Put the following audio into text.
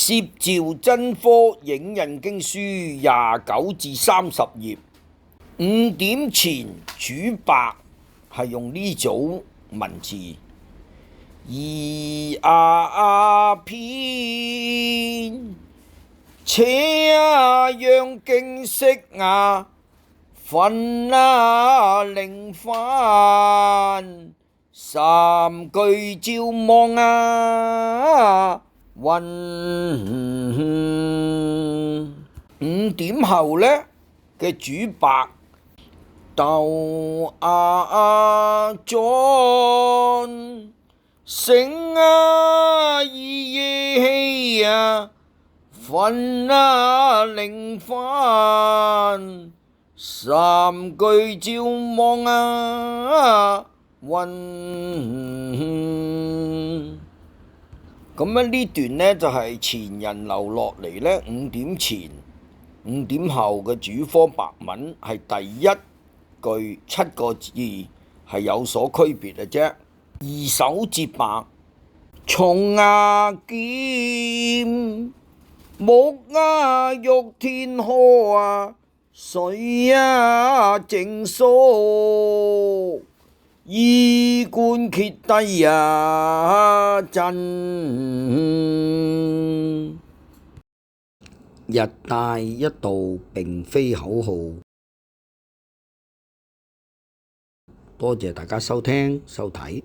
攝趙真科影印經書29至30頁。5點前主白係用呢組文字。篇，且讓景色分零番，三句照望雲。5點後呢嘅主白，鬥盡聲已夜氣分零番，三句照望雲。咁呢段呢，就係前人留落嚟呢5點前、5點後嘅主科白文，係第一句7個字係有所區別嘅啫。二首接白，松劍木玉天河水正蘇，衣冠揭低震。一帶一路並非口號。多謝大家收聽收睇。